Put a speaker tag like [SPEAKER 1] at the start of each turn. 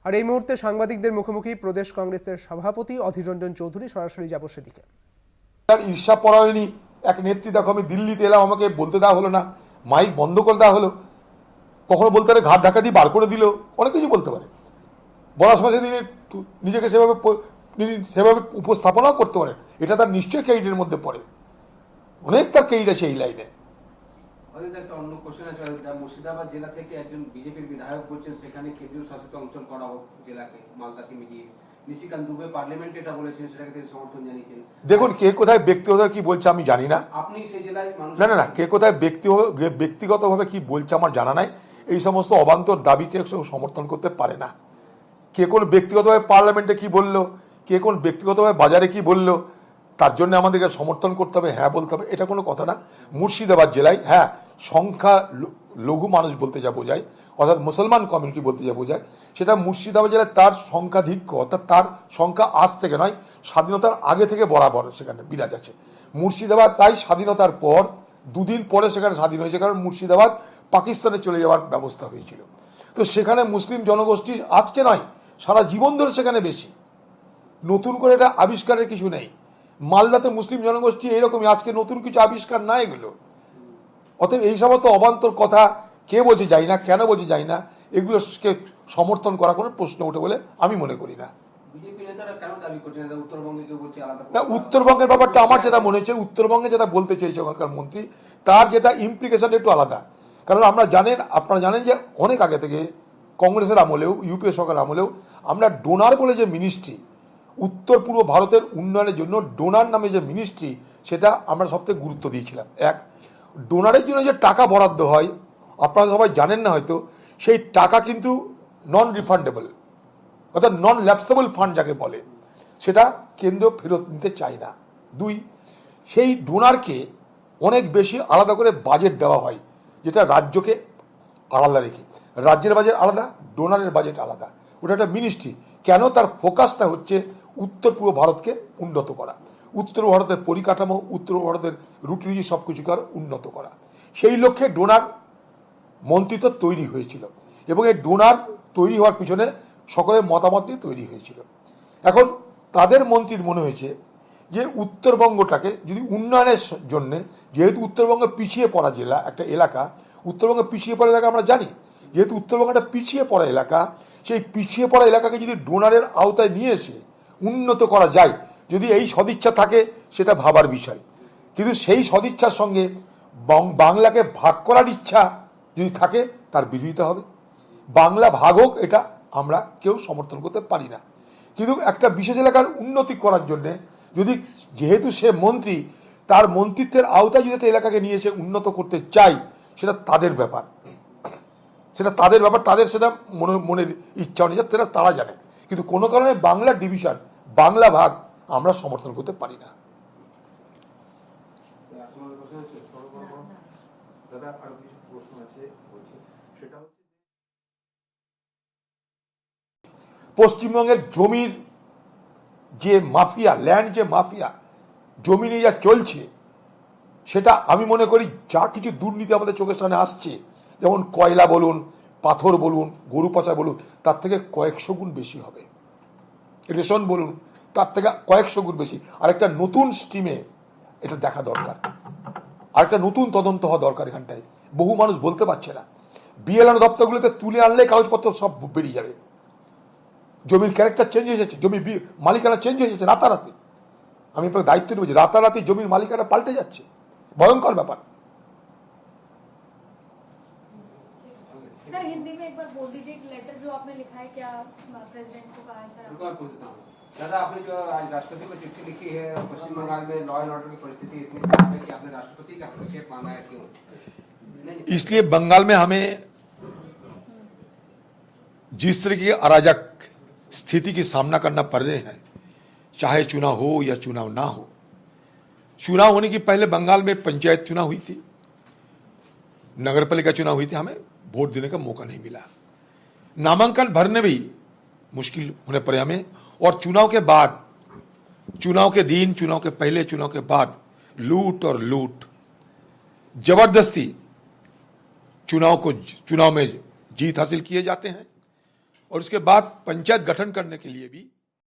[SPEAKER 1] আর এই মুহূর্তে সাংবাদিকদের মুখোমুখি প্রদেশ কংগ্রেসের সভাপতি অধীর রঞ্জন চৌধুরী। সরাসরি যাব সেদিকে।
[SPEAKER 2] ঈর্ষা পরায়ণী এক নেত্রী, দেখো আমি দিল্লিতে এলাম, আমাকে বলতে দেওয়া হলো না, মাইক বন্ধ করে দেওয়া হলো, কখনো বলতে পারে ঘাট ঢাকা দিয়ে বার করে দিল, অনেক কিছু বলতে পারে। বলার সঙ্গে তিনি নিজেকে সেভাবে উপস্থাপনাও করতে পারে, এটা তার নিশ্চয়ই ক্রেডিটের মধ্যে পড়ে, অনেক তার ক্রেডিট আছে এই লাইনে।
[SPEAKER 3] একটা অন্য কোশ্চেন আছে, মুর্শিদাবাদ জেলা থেকে একজন বিজেপির বিধায়ক বলছেন সেখানে কেন্দ্রীয় শাসিত অঞ্চল করা হোক জেলাকে, মালদাকে মিলিয়ে। নিশিকান্ত দুবে পার্লামেন্টে এটা বলেছেন, সেটাকে তিনি সমর্থন জানিয়েছেন।
[SPEAKER 2] দেখুন, কে কোথায় ব্যক্তিগত কি বলছে আমি জানি না।
[SPEAKER 3] আপনি সেই জেলায় মানুষ
[SPEAKER 2] না, কে কোথায় ব্যক্তিগতভাবে কি বলছে আমার জানা নাই। এই সমস্ত অবান্তর দাবিকে সমর্থন করতে পারে না। কে কোন ব্যক্তিগতভাবে পার্লামেন্টে কি বললো, কে কোন ব্যক্তিগতভাবে বাজারে কি বললো, তার জন্য আমাদেরকে সমর্থন করতে হবে, হ্যাঁ বলতে হবে, এটা কোনো কথা না। মুর্শিদাবাদ জেলায় হ্যাঁ সংখ্যা লঘু মানুষ বলতে যা বোঝায়, অর্থাৎ মুসলমান কমিউনিটি বলতে যা বোঝায়, সেটা মুর্শিদাবাদ জেলায় তার সংখ্যাধিক্য, অর্থাৎ তার সংখ্যা আজ থেকে নয়, স্বাধীনতার আগে থেকে বরাবর সেখানে বিরাজ আছে। মুর্শিদাবাদ তাই স্বাধীনতার পর দুদিন পরে সেখানে স্বাধীন হয়েছে, কারণ মুর্শিদাবাদ পাকিস্তানে চলে যাওয়ার ব্যবস্থা হয়েছিল। তো সেখানে মুসলিম জনগোষ্ঠী আজকে নয়, সারা জীবন ধরে সেখানে বেশি, নতুন করে এটা আবিষ্কারের কিছু নেই। মালদাতে মুসলিম জনগোষ্ঠী এইরকমই, আজকে নতুন কিছু আবিষ্কার না এগুলো। অতএব এই সমস্ত অবান্তর কথা কে বলছে যাই না, কেন বলছে যাই না, এগুলোকে সমর্থন করা কোনো প্রশ্ন ওঠে বলে আমি মনে করি না।
[SPEAKER 3] বিজেপি নেতারা কেন দাবি করছেন উত্তরবঙ্গে কেউ বলছে আলাদা?
[SPEAKER 2] না, উত্তরবঙ্গের ব্যাপারটা আমার যেটা মনে হচ্ছে, উত্তরবঙ্গে যেটা বলতে চেয়েছে ওখানকার মন্ত্রী, তার যেটা ইমপ্লিকেশন একটু আলাদা। কারণ আপনারা জানেন যে অনেক আগে থেকে কংগ্রেসের আমলেও, ইউপিএ সরকার আমলেও আমরা ডোনার বলে যে মিনিস্ট্রি, উত্তর পূর্ব ভারতের উন্নয়নের জন্য ডোনার নামে যে মিনিস্ট্রি, সেটা আমরা সবথেকে গুরুত্ব দিয়েছিলাম। এক, ডোনারের জন্য যে টাকা বরাদ্দ হয়, আপনারা সবাই জানেন না হয়তো, সেই টাকা কিন্তু নন রিফান্ডেবল, অর্থাৎ নন ল্যাপসেবল ফান্ড যাকে বলে, সেটা কেন্দ্র ফেরত নিতে চায় না। দুই, সেই ডোনারকে অনেক বেশি আলাদা করে বাজেট দেওয়া হয়, যেটা রাজ্যকে আলাদা রেখে, রাজ্যের বাজেট আলাদা, ডোনারের বাজেট আলাদা। ওটা একটা মিনিস্ট্রি। কেন? তার ফোকাসটা হচ্ছে উত্তর পূর্ব ভারতকে উন্নত করা, উত্তর ভারতের পরিকাঠামো, উত্তর ভারতের রুটি সব কিছুকে উন্নত করা। সেই লক্ষ্যে ডোনার মন্ত্রিত্ব তৈরি হয়েছিল, এবং এই ডোনার তৈরি হওয়ার পিছনে সকলের মতামত নিয়ে তৈরি হয়েছিল। এখন তাদের মন্ত্রীর মনে হয়েছে যে উত্তরবঙ্গটাকে যদি উন্নয়নের জন্য, যেহেতু উত্তরবঙ্গ পিছিয়ে পড়া জেলা, একটা এলাকা, উত্তরবঙ্গ পিছিয়ে পড়া এলাকা আমরা জানি, যেহেতু উত্তরবঙ্গ একটা পিছিয়ে পড়া এলাকা, সেই পিছিয়ে পড়া এলাকাকে যদি ডোনারের আওতায় নিয়ে এসে উন্নত করা যায়, যদি এই সদিচ্ছা থাকে, সেটা ভাবার বিষয়। কিন্তু সেই সদিচ্ছার সঙ্গে বাংলাকে ভাগ করার ইচ্ছা যদি থাকে, তার বিরোধিতা হবে। বাংলা ভাগ হোক, এটা আমরা কেউ সমর্থন করতে পারি না। কিন্তু একটা বিশেষ এলাকার উন্নতি করার জন্যে, যদি যেহেতু সে মন্ত্রী, তার মন্ত্রিত্বের আওতায় যদি একটা এলাকাকে নিয়ে এসে উন্নত করতে চাই, সেটা তাদের ব্যাপার, তাদের সেটা মনের ইচ্ছা অনুযায়ী তারা জানে। কিন্তু কোনো কারণে বাংলা ডিভিশন, বাংলা ভাগ আমরা সমর্থন করতে পারি না। পশ্চিমবঙ্গের জমির যে মাফিয়া, ল্যান্ড যে মাফিয়া, জমি নিয়ে যা চলছে, সেটা আমি মনে করি যা কিছু দুর্নীতি আমাদের চোখের সামনে আসছে, যেমন কয়লা বলুন, পাথর বলুন, গরু পাচার বলুন, তার থেকে কয়েকশো গুণ বেশি হবে। রেশন বলুন, তার থেকে কয়েকশো গুণ বেশি। আর একটা নতুন স্ট্রিমে এটা দেখা দরকার, আর একটা নতুন তদন্ত হওয়া দরকার। এখানটায় বহু মানুষ বলতে পারছে না, বিএলআর দপ্তরগুলোতে তুলে আনলে কাগজপত্র সব বেরিয়ে যাবে। জমির ক্যারেক্টার চেঞ্জ হয়ে যাচ্ছে, জমির মালিকানা চেঞ্জ হয়ে যাচ্ছে রাতারাতি। আমি আপনার দায়িত্ব নিয়েছি, রাতারাতি জমির মালিকানা পাল্টে যাচ্ছে, ভয়ঙ্কর ব্যাপার।
[SPEAKER 4] सर हिंदी में एक बार बोल दीजिए, एक लेटर जो आपने लिखा है, क्या प्रेसिडेंट को कहा है सर?
[SPEAKER 3] दादा, आपने जो आज राष्ट्रपति को चिट्ठी लिखी है, पश्चिम बंगाल में लॉ एंड ऑर्डर की परिस्थिति इतनी खराब है कि आपने राष्ट्रपति का हस्तक्षेप मांगा है, क्यों?
[SPEAKER 2] इसलिए बंगाल में हमें जिस तरह की अराजक स्थिति की सामना करना पड़ रहे हैं, चाहे चुनाव हो या चुनाव ना हो। चुनाव होने की पहले बंगाल में पंचायत चुनाव हुई थी, नगरपालिका चुनाव हुई थी, हमें वोट देने का मौका नहीं मिला, नामांकन भरने भी मुश्किल होने पड़े हमें। और चुनाव के बाद, चुनाव के दिन, चुनाव के पहले, चुनाव के बाद लूट और लूट, जबरदस्ती चुनाव में जीत हासिल किए जाते हैं। और उसके बाद पंचायत गठन करने के लिए भी